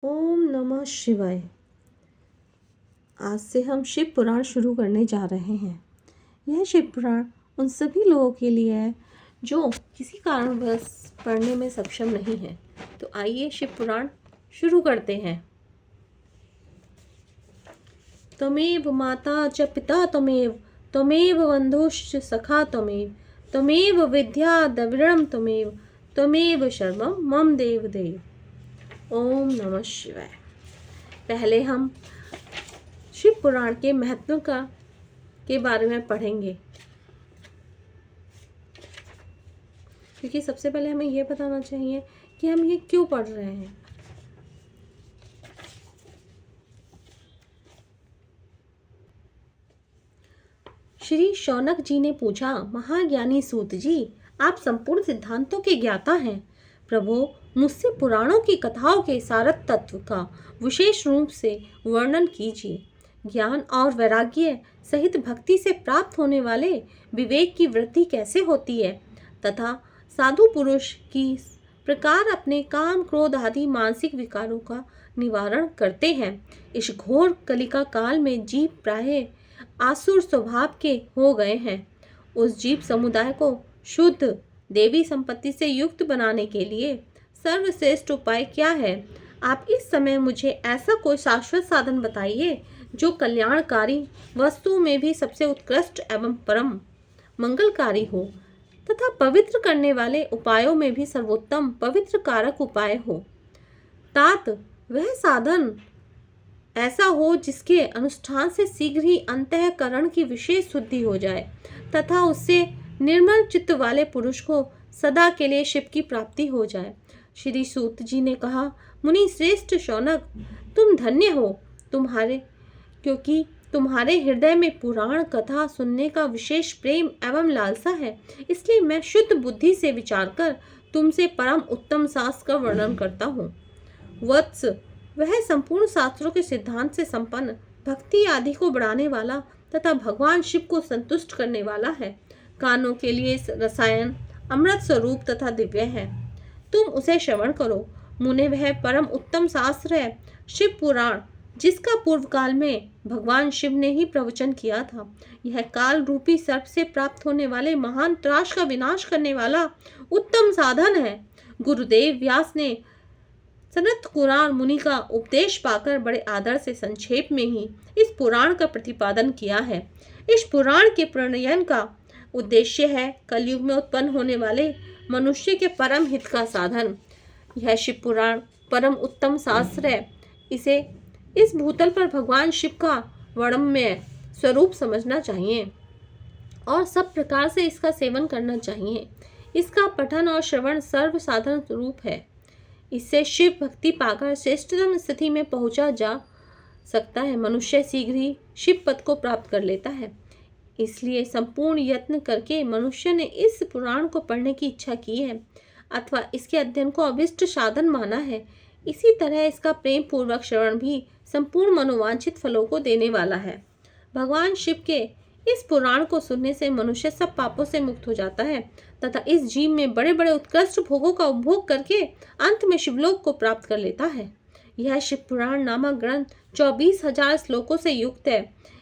ओम नमः शिवाय। आज से हम शिव पुराण शुरू करने जा रहे हैं। यह शिव पुराण उन सभी लोगों के लिए है जो किसी कारणवश पढ़ने में सक्षम नहीं है। तो आइए शिव पुराण शुरू करते हैं। त्वमेव माता च पिता त्वमेव, त्वमेव बन्धुश्च सखा त्वमेव, त्वमेव विद्या द्रविणं त्वमेव, त्वमेव शर्मं मम देव देव। ओम नमः शिवाय। पहले हम शिव पुराण के महत्व के बारे में पढ़ेंगे, क्योंकि सबसे पहले हमें यह बताना चाहिए कि हम ये क्यों पढ़ रहे हैं। श्री शौनक जी ने पूछा, महाज्ञानी सूत जी, आप संपूर्ण सिद्धांतों के ज्ञाता हैं। प्रभु, मुझसे पुराणों की कथाओं के सारत तत्व का विशेष रूप से वर्णन कीजिए। ज्ञान और वैराग्य सहित भक्ति से प्राप्त होने वाले विवेक की वृद्धि कैसे होती है, तथा साधु पुरुष किस प्रकार अपने काम क्रोध आदि मानसिक विकारों का निवारण करते हैं। इस घोर कलिका काल में जीव प्राय आसुर स्वभाव के हो गए हैं। उस जीव समुदाय को शुद्ध देवी संपत्ति से युक्त बनाने के लिए सर्वश्रेष्ठ उपाय क्या है? आप इस समय मुझे ऐसा कोई शाश्वत साधन बताइए जो कल्याणकारी वस्तुओं में भी सबसे उत्कृष्ट एवं परम मंगलकारी हो, तथा पवित्र करने वाले उपायों में भी सर्वोत्तम पवित्र कारक उपाय हो। तात वह साधन ऐसा हो जिसके अनुष्ठान से शीघ्र ही अंतःकरण की विशेष शुद्धि हो जाए, तथा उससे निर्मल चित्त वाले पुरुष को सदा के लिए शिव की प्राप्ति हो जाए। श्री सूत जी ने कहा, मुनि श्रेष्ठ शौनक, तुम धन्य हो, क्योंकि तुम्हारे हृदय में पुराण कथा सुनने का विशेष प्रेम एवं लालसा है। इसलिए मैं शुद्ध बुद्धि से विचार कर तुमसे परम उत्तम शास्त्र का वर्णन करता हूँ। वत्स, वह संपूर्ण शास्त्रों के सिद्धांत से संपन्न, भक्ति आदि को बढ़ाने वाला तथा भगवान शिव को संतुष्ट करने वाला है। कानों के लिए रसायन अमृत स्वरूप तथा दिव्य है, तुम उसे श्रवण करो। मुने, वह परम उत्तम शास्त्र है शिव पुराण, जिसका पूर्व काल में भगवान शिव ने ही प्रवचन किया था। यह काल रूपी सर्प से प्राप्त होने वाले महान त्रास का विनाश करने वाला उत्तम साधन है। गुरुदेव व्यास ने सनत कुमार मुनि का उपदेश पाकर बड़े आदर से संक्षेप में ही इस पुराण का प्रतिपादन किया है। इस पुराण के प्रणयन का उद्देश्य है कलयुग में उत्पन्न होने वाले मनुष्य के परम हित का साधन। यह शिव पुराण परम उत्तम शास्त्र है। इसे इस भूतल पर भगवान शिव का वर्णमय स्वरूप समझना चाहिए और सब प्रकार से इसका सेवन करना चाहिए। इसका पठन और श्रवण सर्व साधन रूप है। इससे शिव भक्ति पाकर श्रेष्ठतम स्थिति में पहुंचा जा सकता है। मनुष्य शीघ्र ही शिव पद को प्राप्त कर लेता है। इसलिए संपूर्ण यत्न करके मनुष्य ने इस पुराण को पढ़ने की इच्छा की है अथवा इसके अध्ययन को अभिष्ट साधन माना है। इसी तरह इसका प्रेम पूर्वक श्रवण भी संपूर्ण मनोवांछित फलों को देने वाला है। भगवान शिव के इस पुराण को सुनने से मनुष्य सब पापों से मुक्त हो जाता है तथा इस जीव में बड़े बड़े उत्कृष्ट भोगों का उपभोग करके अंत में शिवलोक को प्राप्त कर लेता है। यह शिव पुराण नामक ग्रंथ 24,000 श्लोकों से युक्त है।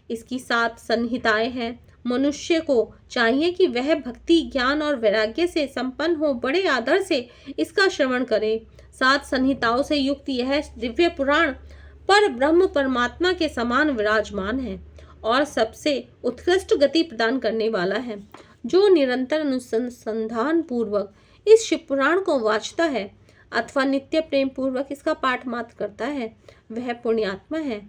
इसकी 7 संहिताएं हैं। मनुष्य को चाहिए कि वह भक्ति, ज्ञान और वैराग्य से संपन्न हो बड़े आदर से इसका श्रवण करे। 7 संहिताओं से युक्त यह दिव्य पुराण पर ब्रह्म परमात्मा के समान विराजमान है और सबसे उत्कृष्ट गति प्रदान करने वाला है। जो निरंतर अनुसंधान पूर्वक इस शिव पुराण को वाचता है अथवा नित्य प्रेम पूर्वक इसका पाठ मात्र करता है, वह पुण्यात्मा है।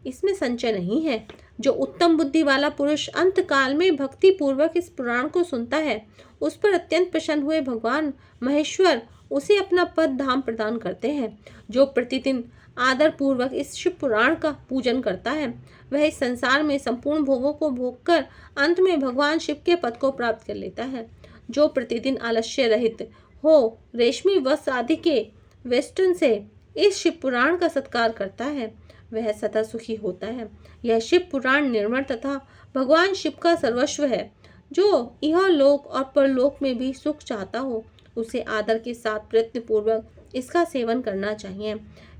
इसमें संचय नहीं है। जो उत्तम बुद्धि वाला पुरुष अंत काल में भक्ति पूर्वक इस पुराण को सुनता है, उस पर अत्यंत प्रसन्न हुए भगवान महेश्वर उसे अपना पद धाम प्रदान करते हैं। जो प्रतिदिन आदर पूर्वक इस शिव पुराण का पूजन करता है, वह इस संसार में संपूर्ण भोगों को भोग कर अंत में भगवान शिव के पद को प्राप्त कर लेता है। जो प्रतिदिन आलस्य रहित हो रेशमी वस्त्र आदि के वेस्टर्न से इस शिव पुराण का सत्कार करता है, वह सदा सुखी होता है। यह शिव पुराण निर्मल तथा भगवान शिव का सर्वस्व है। जो यह लोक और परलोक में भी सुख चाहता हो, उसे आदर के साथ प्रयत्न पूर्वक इसका सेवन करना चाहिए।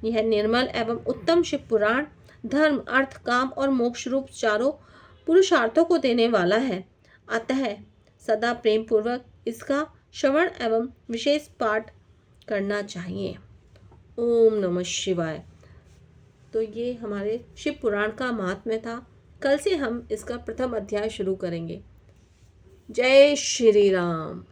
यह निर्मल एवं उत्तम शिव पुराण धर्म, अर्थ, काम और मोक्ष रूप चारों पुरुषार्थों को देने वाला है। अतः सदा प्रेम पूर्वक इसका श्रवण एवं विशेष पाठ करना चाहिए। ओम नमः शिवाय। तो ये हमारे शिव पुराण का महात्म्य था। कल से हम इसका प्रथम अध्याय शुरू करेंगे। जय श्री राम।